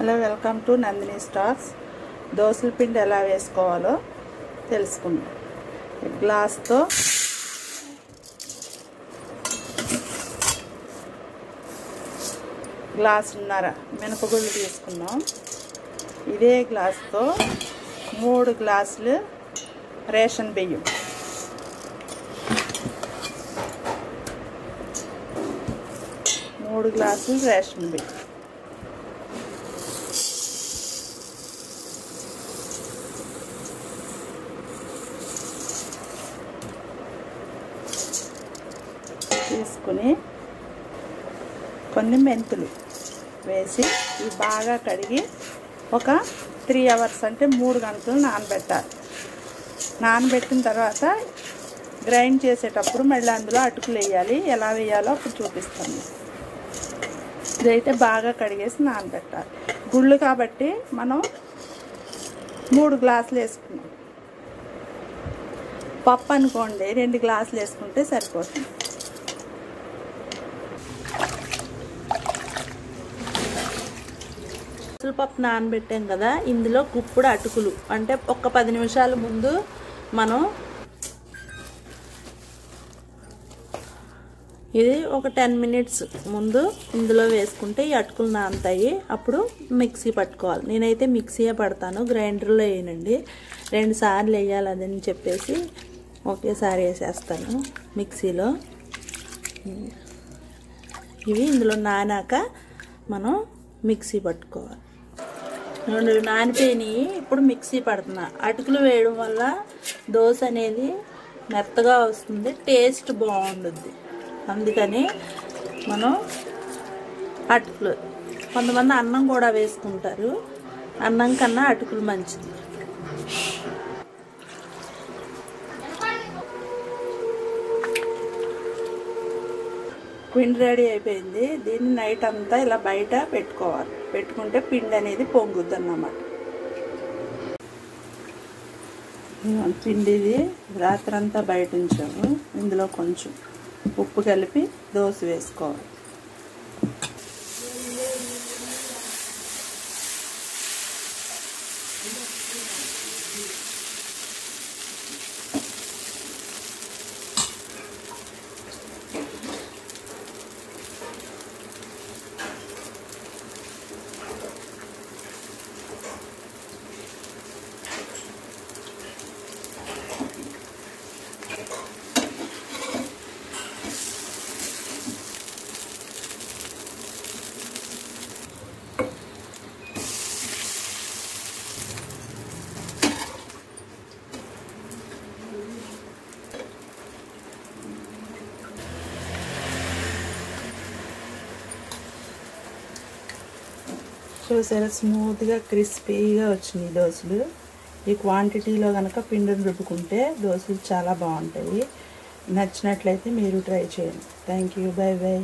Hello, welcome to Nandini stocks. దోసల పిండి ఎలా వేసుకోవాలో తెలుసుకుందాం. గ్లాస్తో గ్లాసున్నర మినపగుళ్ళు తీసుకున్నాం. ఇదే గ్లాస్తో 3 గ్లాసులు రేషన్ బియ్యం, రేషన్ బియ్యం తీసుకుని కొన్ని మెంతులు వేసి ఇవి బాగా కడిగి ఒక 3 అవర్స్ అంటే 3 గంటలు నానబెట్టాలి. నానబెట్టిన తర్వాత గ్రైండ్ చేసేటప్పుడు మళ్ళీ అందులో అటుకులు వేయాలి. ఎలా వేయాలో అప్పుడు చూపిస్తాను. ఇదైతే బాగా కడిగేసి నానబెట్టాలి. గుళ్ళు కాబట్టి మనం 3 గ్లాసులు వేసుకున్నాం. పప్పు అనుకోండి 2 గ్లాసులు వేసుకుంటే సరిపోతుంది. పప్పు నానబెట్టాం కదా, ఇందులో గుప్పుడు అటుకులు అంటే ఒక 10 నిమిషాల ముందు మనం ఇది ఒక 10 మినిట్స్ ముందు ఇందులో వేసుకుంటే ఈ అటుకులు నానతాయి. అప్పుడు మిక్సీ పట్టుకోవాలి. నేనైతే మిక్సీయే పడతాను, గ్రైండర్లో వేయనండి. 2 సార్లు వేయాలి అదని చెప్పేసి ఒకేసారి వేసేస్తాను మిక్సీలో. ఇవి ఇందులో నానాక మనం మిక్సీ పట్టుకోవాలి. 2 నానిపోయినాయి. ఇప్పుడు మిక్సీ పడుతున్నా. అటుకులు వేయడం వల్ల దోశ అనేది మెత్తగా వస్తుంది, టేస్ట్ బాగుంటుంది. అందుకని మనం అటుకులు, కొంతమంది అన్నం కూడా వేసుకుంటారు. అన్నం కన్నా అటుకులు మంచిది. పిండి రెడీ అయిపోయింది. దీన్ని నైట్ అంతా ఇలా బయట పెట్టుకోవాలి. పెట్టుకుంటే పిండి అనేది పొంగుద్ది అన్నమాట. పిండిది రాత్రంతా బయట ఉంచాము. ఇందులో కొంచెం ఉప్పు కలిపి దోశ వేసుకోవాలి. చూసారా, స్మూత్గా క్రిస్పీగా వచ్చినాయి దోశలు. ఈ క్వాంటిటీలో కనుక పిండిని రుబ్బుకుంటే దోశలు చాలా బాగుంటాయి. నచ్చినట్లయితే మీరు ట్రై చేయండి. Thank you. By by.